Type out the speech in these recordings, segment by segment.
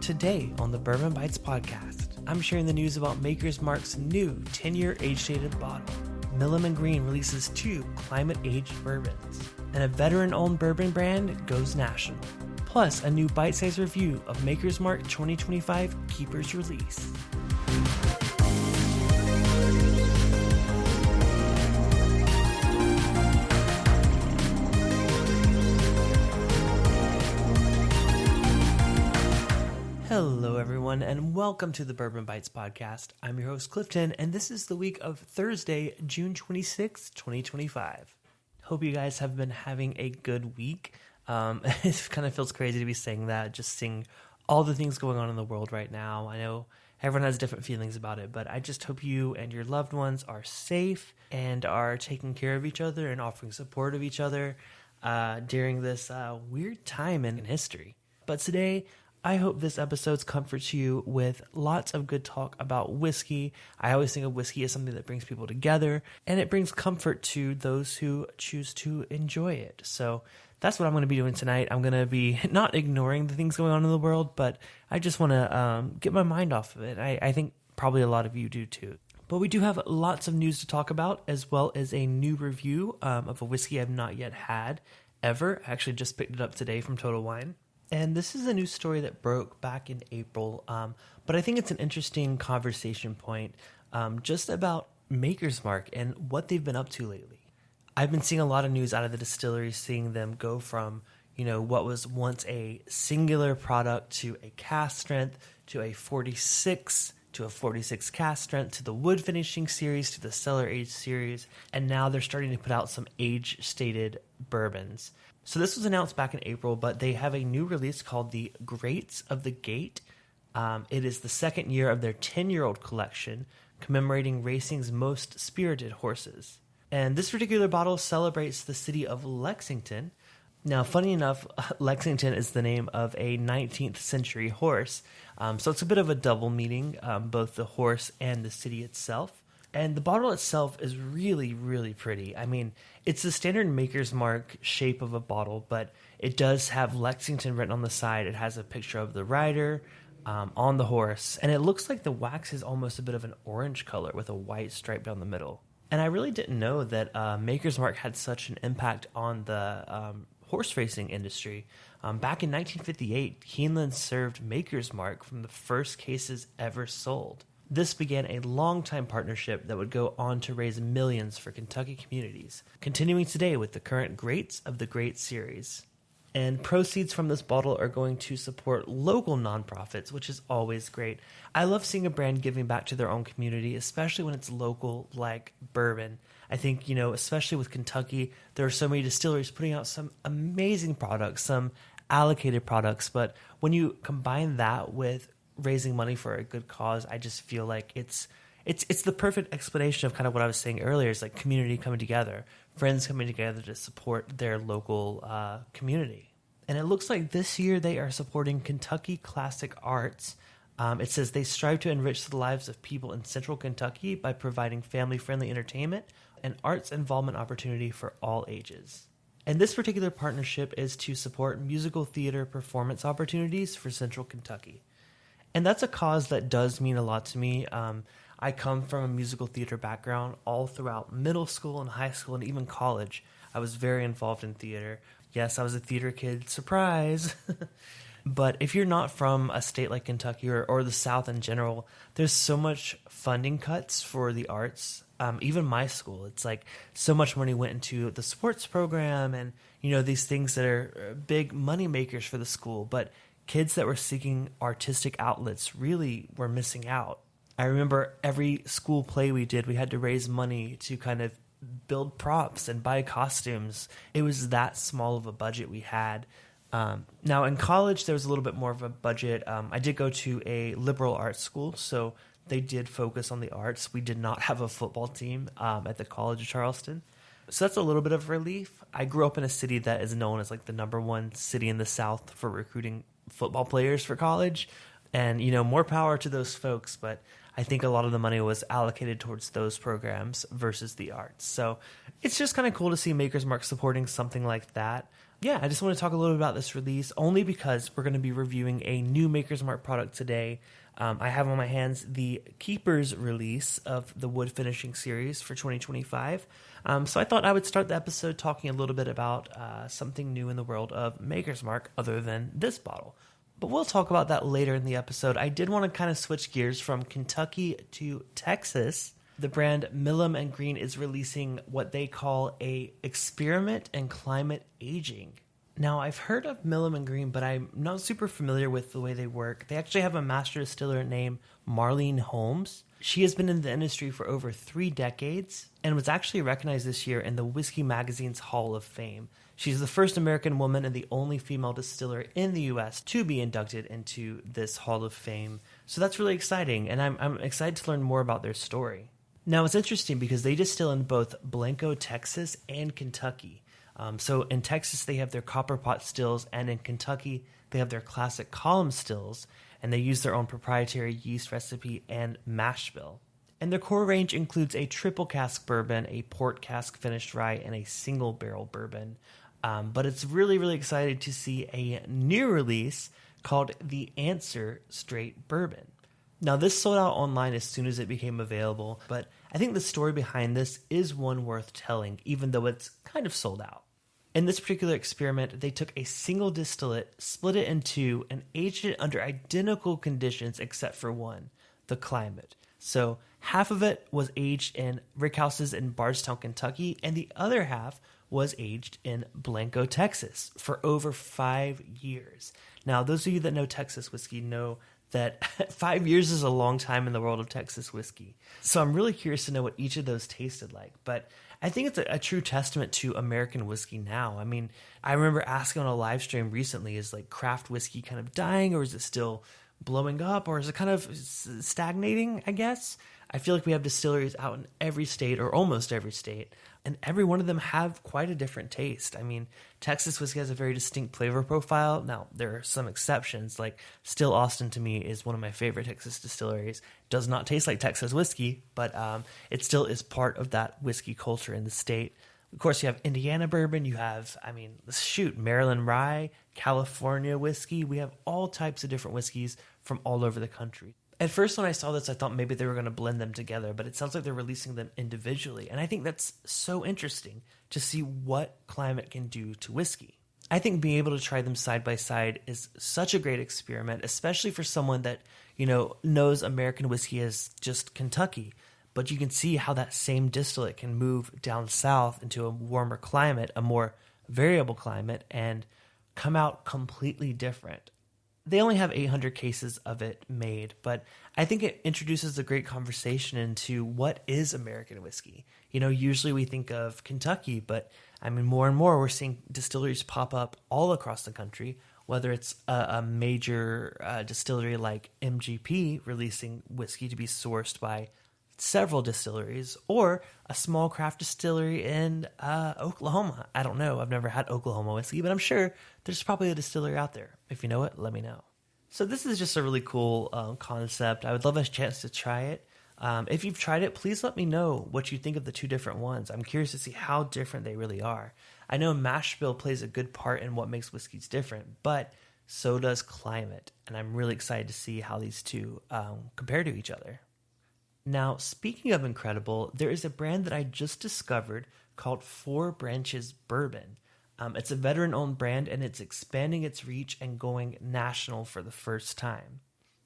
Today on the Bourbon Bytes Podcast, I'm sharing the news about Maker's Mark's new 10-year age-dated bottle. Milam Greene releases 2 climate-aged bourbons, and a veteran-owned bourbon brand goes national. Plus, a new bite-sized review of Maker's Mark 2025 Keeper's Release. Hello, everyone, and welcome to the Bourbon Bytes Podcast. I'm your host, Clifton, and this is the week of Thursday, June 26, 2025. Hope you guys have been having a good week. It kind of feels crazy to be saying that, just seeing all the things going on in the world right now. I know everyone has different feelings about it, but I just hope you and your loved ones are safe and are taking care of each other and offering support of each other during this weird time in history. But today, I hope this episode comforts you with lots of good talk about whiskey. I always think of whiskey as something that brings people together, and it brings comfort to those who choose to enjoy it. So that's what I'm going to be doing tonight. I'm going to be not ignoring the things going on in the world, but I just want to get my mind off of it. I think probably a lot of you do too. But we do have lots of news to talk about, as well as a new review of a whiskey I've not yet had ever. I actually just picked it up today from Total Wine. And this is a news story that broke back in April, but I think it's an interesting conversation point just about Maker's Mark and what they've been up to lately. I've been seeing a lot of news out of the distillery, seeing them go from, what was once a singular product to a cask strength, to a 46, to a 46 cask strength, to the wood finishing series, to the cellar aged series, and now they're starting to put out some age-stated bourbons. So this was announced back in April, but they have a new release called the Greats of the Gate. It is the second year of their 10-year-old collection, commemorating racing's most spirited horses. And this particular bottle celebrates the city of Lexington. Now, funny enough, Lexington is the name of a 19th century horse. So it's a bit of a double meaning, both the horse and the city itself. And the bottle itself is really, really pretty. I mean, it's the standard Maker's Mark shape of a bottle, but it does have Lexington written on the side. It has a picture of the rider on the horse, and it looks like the wax is almost a bit of an orange color with a white stripe down the middle. And I really didn't know that Maker's Mark had such an impact on the horse racing industry. Back in 1958, Keeneland served Maker's Mark from the first cases ever sold. This began a long-time partnership that would go on to raise millions for Kentucky communities, continuing today with the current Greats of the Great series. And proceeds from this bottle are going to support local nonprofits, which is always great. I love seeing a brand giving back to their own community, especially when it's local, like bourbon. I think, especially with Kentucky, there are so many distilleries putting out some amazing products, some allocated products, but when you combine that with raising money for a good cause, I just feel like it's the perfect explanation of kind of what I was saying earlier. It's like community coming together, friends coming together to support their local community. And it looks like this year they are supporting Kentucky Classic Arts. It says they strive to enrich the lives of people in central Kentucky by providing family-friendly entertainment and arts involvement opportunity for all ages. And this particular partnership is to support musical theater performance opportunities for central Kentucky. And that's a cause that does mean a lot to me. I come from a musical theater background all throughout middle school and high school and even college. I was very involved in theater. Yes, I was a theater kid. Surprise! But if you're not from a state like Kentucky or the South in general, there's so much funding cuts for the arts. Even my school, it's like so much money went into the sports program and, these things that are big money makers for the school. But kids that were seeking artistic outlets really were missing out. I remember every school play we did, we had to raise money to kind of build props and buy costumes. It was that small of a budget we had. Now in college, there was a little bit more of a budget. I did go to a liberal arts school, so they did focus on the arts. We did not have a football team at the College of Charleston. So that's a little bit of relief. I grew up in a city that is known as like the number one city in the South for recruiting football players for college. And, more power to those folks, but I think a lot of the money was allocated towards those programs versus the arts. So it's just kind of cool to see Maker's Mark supporting something like that. yeah, I just want to talk a little bit about this release only because we're going to be reviewing a new Maker's Mark product today. I have on my hands the Keeper's release of the wood finishing series for 2025. So I thought I would start the episode talking a little bit about something new in the world of Maker's Mark other than this bottle. But we'll talk about that later in the episode. I did want to kind of switch gears from Kentucky to Texas. The brand Milam Greene is releasing what they call a experiment in climate aging. Now, I've heard of Milam Greene, but I'm not super familiar with the way they work. They actually have a master distiller named Marlene Holmes. She has been in the industry for over 3 decades and was actually recognized this year in the Whiskey Magazine's Hall of Fame. She's the first American woman and the only female distiller in the U.S. to be inducted into this Hall of Fame. So that's really exciting, and I'm excited to learn more about their story. Now, it's interesting because they distill in both Blanco, Texas, and Kentucky. So in Texas, they have their copper pot stills, and in Kentucky, they have their classic column stills, and they use their own proprietary yeast recipe and mash bill. And their core range includes a triple cask bourbon, a port cask finished rye, and a single barrel bourbon. But it's really, really exciting to see a new release called the Answer Straight Bourbon. Now, this sold out online as soon as it became available, but I think the story behind this is one worth telling, even though it's kind of sold out. In this particular experiment, they took a single distillate, split it in two, and aged it under identical conditions except for one, the climate. So half of it was aged in rickhouses in Bardstown, Kentucky, and the other half was aged in Blanco, Texas for over 5 years. Now, those of you that know Texas whiskey know that 5 years is a long time in the world of Texas whiskey. So I'm really curious to know what each of those tasted like. But I think it's a true testament to American whiskey now. I mean, I remember asking on a live stream recently, is like craft whiskey kind of dying, or is it still blowing up, or is it kind of stagnating, I guess? I feel like we have distilleries out in every state, or almost every state, and every one of them have quite a different taste. I mean, Texas whiskey has a very distinct flavor profile. Now, there are some exceptions, like Still Austin to me is one of my favorite Texas distilleries. Does not taste like Texas whiskey, but it still is part of that whiskey culture in the state. Of course, you have Indiana bourbon, you have, Maryland rye, California whiskey. We have all types of different whiskeys from all over the country. At first, when I saw this, I thought maybe they were going to blend them together, but it sounds like they're releasing them individually. And I think that's so interesting to see what climate can do to whiskey. I think being able to try them side by side is such a great experiment, especially for someone that, knows American whiskey as just Kentucky. But you can see how that same distillate can move down south into a warmer climate, a more variable climate, and come out completely different. They only have 800 cases of it made, but I think it introduces a great conversation into what is American whiskey. Usually we think of Kentucky, but more and more we're seeing distilleries pop up all across the country, whether it's a major distillery like MGP releasing whiskey to be sourced by several distilleries, or a small craft distillery in Oklahoma. I don't know. I've never had Oklahoma whiskey, but I'm sure there's probably a distillery out there. If you know it, let me know. So this is just a really cool concept. I would love a chance to try it. If you've tried it, please let me know what you think of the two different ones. I'm curious to see how different they really are. I know mash bill plays a good part in what makes whiskeys different, but so does climate. And I'm really excited to see how these two compare to each other. Now, speaking of incredible, there is a brand that I just discovered called Four Branches Bourbon. It's a veteran-owned brand, and it's expanding its reach and going national for the first time.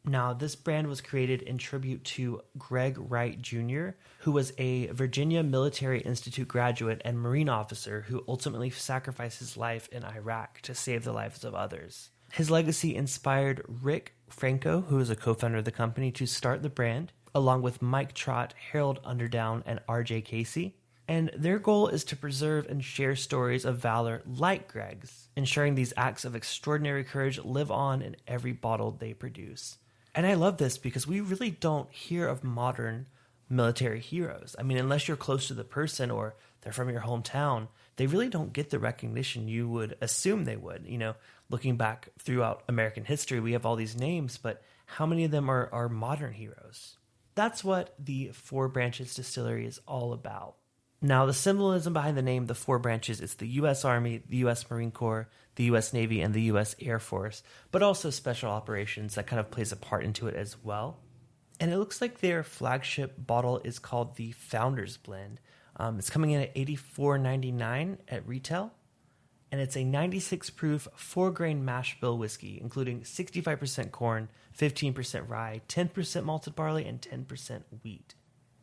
Now, this brand was created in tribute to Greg Wright Jr., who was a Virginia Military Institute graduate and Marine officer who ultimately sacrificed his life in Iraq to save the lives of others. His legacy inspired Rick Franco, who is a co-founder of the company, to start the brand, along with Mike Trott, Harold Underdown, and R.J. Casey. And their goal is to preserve and share stories of valor like Greg's, ensuring these acts of extraordinary courage live on in every bottle they produce. And I love this because we really don't hear of modern military heroes. Unless you're close to the person or they're from your hometown, they really don't get the recognition you would assume they would. Looking back throughout American history, we have all these names, but how many of them are modern heroes? That's what the Four Branches Distillery is all about. Now, the symbolism behind the name, the Four Branches, is the U.S. Army, the U.S. Marine Corps, the U.S. Navy, and the U.S. Air Force, but also special operations that kind of plays a part into it as well. And it looks like their flagship bottle is called the Founders Blend. It's coming in at $84.99 at retail, and it's a 96 proof 4-grain mash bill whiskey, including 65% corn, 15% rye, 10% malted barley, and 10% wheat.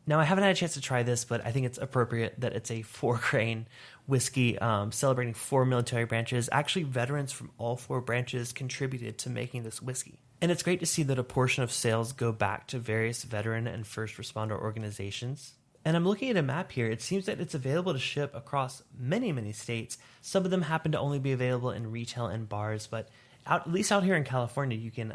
Now, I haven't had a chance to try this, but I think it's appropriate that it's a 4-grain whiskey celebrating 4 military branches. Actually, veterans from all 4 branches contributed to making this whiskey. And it's great to see that a portion of sales go back to various veteran and first responder organizations. And I'm looking at a map here. It seems that it's available to ship across many, many states. Some of them happen to only be available in retail and bars, but at least out here in California, you can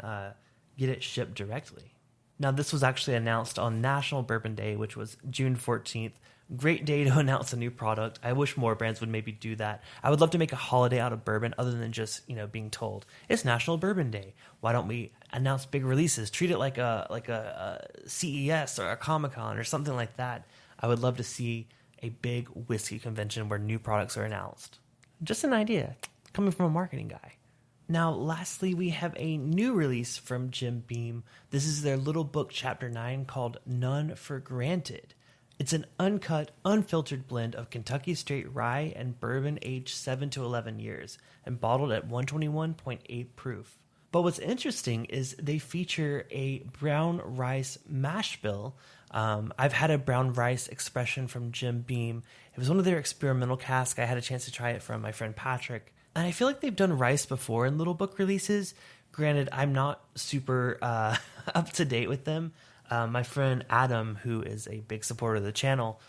get it shipped directly. Now, this was actually announced on National Bourbon Day, which was June 14th. Great day to announce a new product. I wish more brands would maybe do that. I would love to make a holiday out of bourbon other than just, being told, it's National Bourbon Day. Why don't we announce big releases? Treat it like a CES or a Comic-Con or something like that. I would love to see a big whiskey convention where new products are announced. Just an idea coming from a marketing guy. Now, lastly, we have a new release from Jim Beam. This is their little book, Chapter 9, called None for Granted. It's an uncut, unfiltered blend of Kentucky straight rye and bourbon aged 7 to 11 years and bottled at 121.8 proof. But what's interesting is they feature a brown rice mash bill. I've had a brown rice expression from Jim Beam. It was one of their experimental casks. I had a chance to try it from my friend Patrick. And I feel like they've done rice before in little book releases. Granted, I'm not super up to date with them. My friend Adam, who is a big supporter of the channel,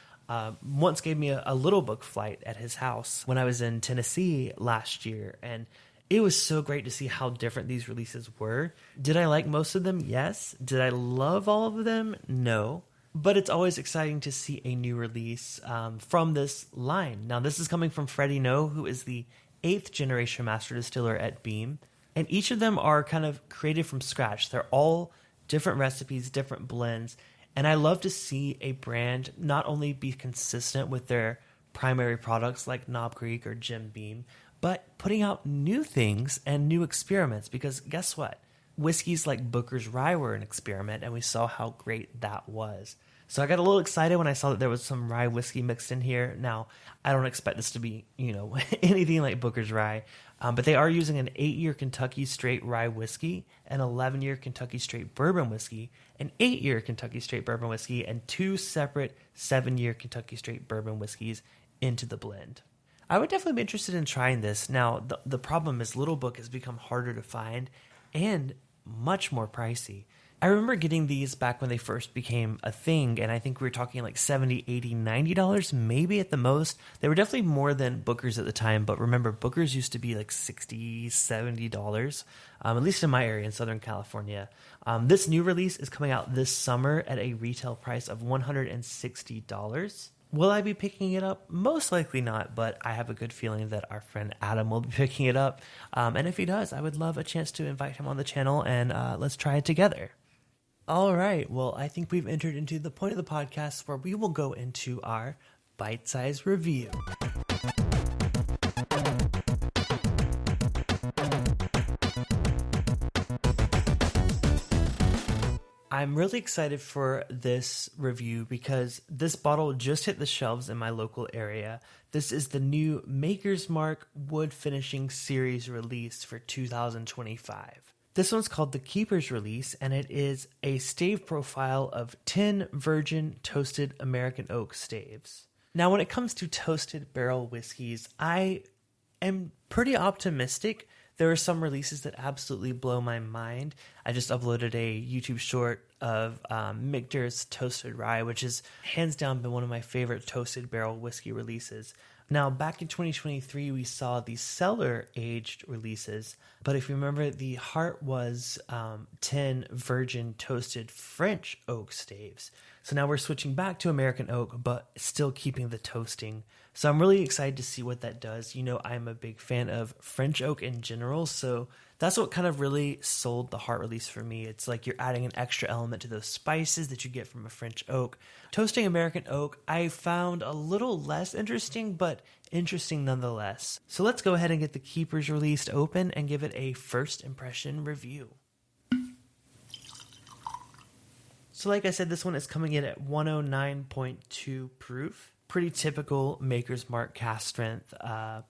once gave me a little book flight at his house when I was in Tennessee last year. And it was so great to see how different these releases were. Did I like most of them? Yes. Did I love all of them? No. But it's always exciting to see a new release from this line. Now, this is coming from Freddie No, who is the 8th generation master distiller at Beam. And each of them are kind of created from scratch. They're all different recipes, different blends. And I love to see a brand not only be consistent with their primary products like Knob Creek or Jim Beam, but putting out new things and new experiments. Because guess what? Whiskeys like Booker's Rye were an experiment, and we saw how great that was. So I got a little excited when I saw that there was some rye whiskey mixed in here. Now, I don't expect this to be, anything like Booker's Rye, but they are using an 8-year Kentucky straight rye whiskey, an 11-year Kentucky straight bourbon whiskey, an 8-year Kentucky straight bourbon whiskey, and 2 separate 7-year Kentucky straight bourbon whiskeys into the blend. I would definitely be interested in trying this. Now, the problem is Little Book has become harder to find and much more pricey. I remember getting these back when they first became a thing, and I think we were talking like $70, $80, $90, maybe at the most. They were definitely more than Booker's at the time, but remember, Booker's used to be like $60, $70, at least in my area in Southern California. This new release is coming out this summer at a retail price of $160. Will I be picking it up? Most likely not, but I have a good feeling that our friend Adam will be picking it up. And if he does, I would love a chance to invite him on the channel and let's try it together. All right, well, I think we've entered into the point of the podcast where we will go into our bite-sized review. I'm really excited for this review because this bottle just hit the shelves in my local area. This is the new Maker's Mark Wood Finishing Series release for 2025. This one's called the Keeper's Release, and it is a stave profile of 10 virgin toasted American oak staves. Now, when it comes to toasted barrel whiskeys, I am pretty optimistic. There are some releases that absolutely blow my mind. I just uploaded a YouTube short of Michter's Toasted Rye, which has hands down been one of my favorite toasted barrel whiskey releases. Now, back in 2023, we saw the cellar-aged releases, but if you remember, the heart was 10 virgin toasted French oak staves. So now we're switching back to American oak, but still keeping the toasting. So I'm really excited to see what that does. You know, I'm a big fan of French oak in general, so that's what kind of really sold the heart release for me. It's like you're adding an extra element to those spices that you get from a French oak. Toasting American oak, I found a little less interesting, but interesting nonetheless. So let's go ahead and get the Keepers released open and give it a first impression review. So like I said, this one is coming in at 109.2 proof. Pretty typical Maker's Mark cast strength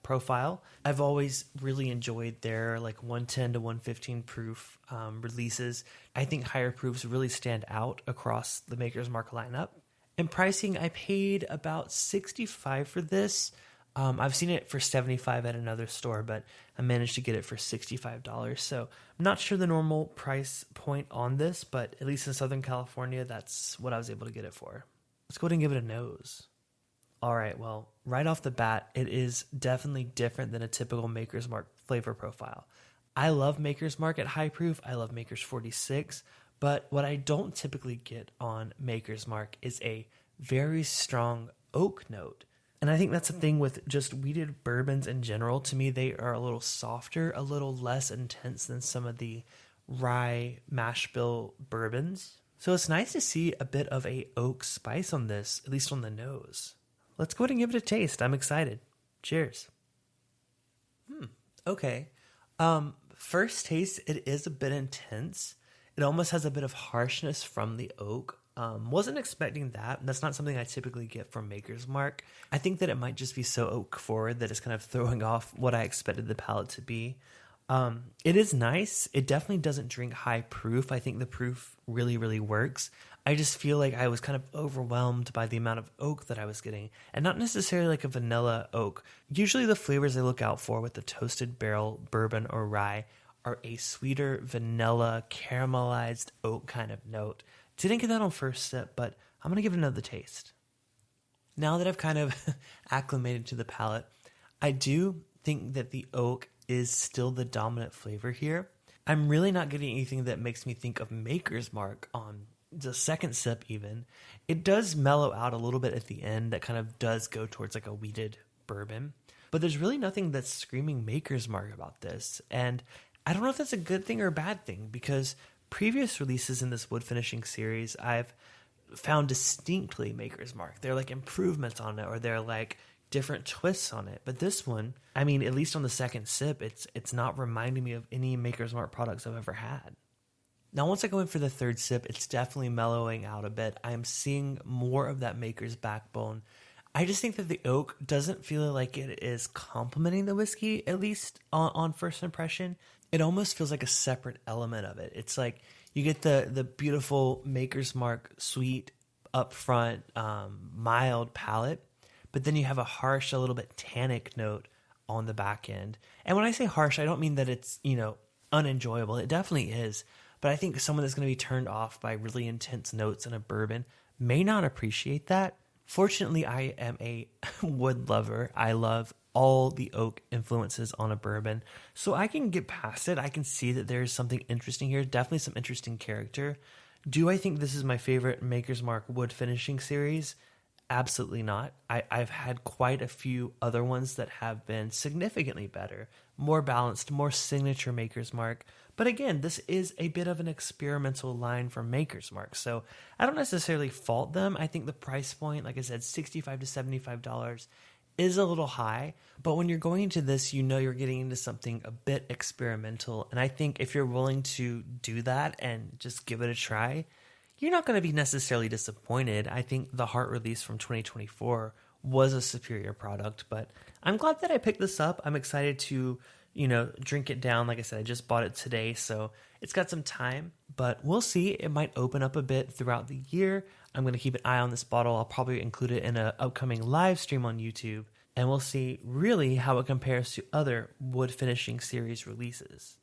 profile. I've always really enjoyed their like 110 to 115 proof releases. I think higher proofs really stand out across the Maker's Mark lineup. In pricing, I paid about $65 for this. I've seen it for $75 at another store, but I managed to get it for $65. So I'm not sure the normal price point on this, but at least in Southern California, that's what I was able to get it for. Let's go ahead and give it a nose. All right, well, right off the bat, it is definitely different than a typical Maker's Mark flavor profile. I love Maker's Mark at high proof. I love Maker's 46, but what I don't typically get on Maker's Mark is a very strong oak note. And I think that's the thing with just wheated bourbons in general. To me, they are a little softer, a little less intense than some of the rye mash bill bourbons. So it's nice to see a bit of a oak spice on this, at least on the nose. Let's go ahead and give it a taste. I'm excited. Cheers. Okay. First taste, it is a bit intense. It almost has a bit of harshness from the oak. Wasn't expecting that. That's not something I typically get from Maker's Mark. I think that it might just be so oak forward that it's kind of throwing off what I expected the palate to be. It is nice. It definitely doesn't drink high proof. I think the proof really, really works. I just feel like I was kind of overwhelmed by the amount of oak that I was getting, and not necessarily like a vanilla oak. Usually the flavors I look out for with the toasted barrel bourbon or rye are a sweeter vanilla caramelized oak kind of note. Didn't get that on first sip, but I'm going to give it another taste. Now that I've kind of acclimated to the palate, I do think that the oak is still the dominant flavor here. I'm really not getting anything that makes me think of Maker's Mark on the second sip even. It does mellow out a little bit at the end that kind of does go towards like a wheated bourbon, but there's really nothing that's screaming Maker's Mark about this. And I don't know if that's a good thing or a bad thing, because previous releases in this wood finishing series, I've found distinctly Maker's Mark. They're like improvements on it, or they're like different twists on it. But this one, I mean, at least on the second sip, it's not reminding me of any Maker's Mark products I've ever had. Now, once I go in for the third sip, it's definitely mellowing out a bit. I'm seeing more of that Maker's backbone. I just think that the oak doesn't feel like it is complementing the whiskey, at least on first impression. It almost feels like a separate element of it. It's like you get the beautiful Maker's Mark sweet, upfront, mild palate, but then you have a harsh, a little bit tannic note on the back end. And when I say harsh, I don't mean that it's, unenjoyable. It definitely is. But I think someone that's going to be turned off by really intense notes in a bourbon may not appreciate that. Fortunately, I am a wood lover. I love all the oak influences on a bourbon, so I can get past it. I can see that there's something interesting here, definitely some interesting character. Do I think this is my favorite Maker's Mark wood finishing series? Absolutely not. I've had quite a few other ones that have been significantly better, more balanced, more signature Maker's Mark. But again, this is a bit of an experimental line from Maker's Mark, so I don't necessarily fault them. I think the price point, like I said, $65 to $75 is a little high, but when you're going into this, you're getting into something a bit experimental, and I think if you're willing to do that and just give it a try, you're not going to be necessarily disappointed. I think the Heart release from 2024 was a superior product, but I'm glad that I picked this up. I'm excited to, drink it down. Like I said, I just bought it today, so it's got some time, but we'll see. It might open up a bit throughout the year. I'm going to keep an eye on this bottle. I'll probably include it in an upcoming live stream on YouTube, and we'll see really how it compares to other wood finishing series releases.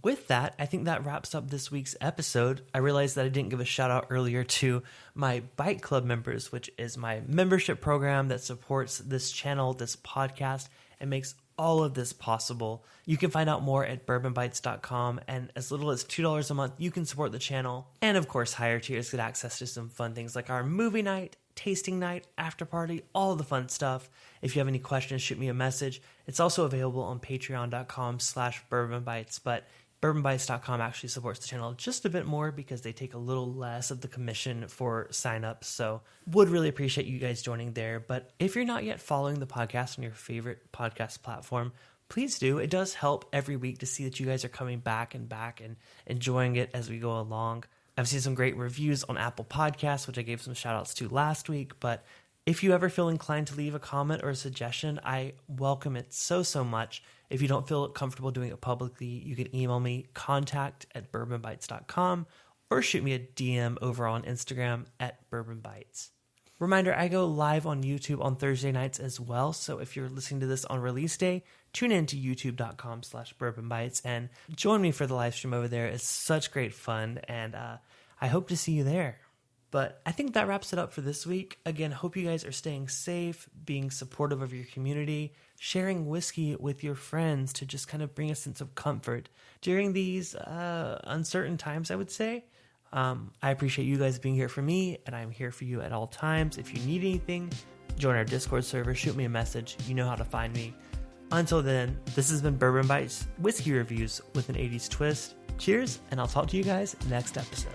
With that, I think that wraps up this week's episode. I realized that I didn't give a shout out earlier to my Byte Club members, which is my membership program that supports this channel, this podcast, and makes all of this possible. You can find out more at bourbonbytes.com, and as little as $2 a month, you can support the channel. And of course, higher tiers get access to some fun things like our movie night, tasting night, after party, all the fun stuff. If you have any questions, shoot me a message. It's also available on patreon.com/bourbonbytes, but bourbonbytes.com actually supports the channel just a bit more because they take a little less of the commission for signups. So would really appreciate you guys joining there. But if you're not yet following the podcast on your favorite podcast platform, please do. It does help every week to see that you guys are coming back and enjoying it as we go along. I've seen some great reviews on Apple Podcasts, which I gave some shout outs to last week. But if you ever feel inclined to leave a comment or a suggestion, I welcome it so much. If you don't feel comfortable doing it publicly, you can email me, contact@bourbonbytes.com, or shoot me a DM over on Instagram @bourbonbytes. Reminder, I go live on YouTube on Thursday nights as well, so if you're listening to this on release day, tune in to youtube.com/bourbonbytes and join me for the live stream over there. It's such great fun, and I hope to see you there. But I think that wraps it up for this week. Again, hope you guys are staying safe, being supportive of your community, sharing whiskey with your friends to just kind of bring a sense of comfort during these uncertain times, I would say. I appreciate you guys being here for me, and I'm here for you at all times. If you need anything, join our Discord server, shoot me a message. You know how to find me. Until then, this has been Bourbon Bytes Whiskey Reviews with an 80s twist. Cheers, and I'll talk to you guys next episode.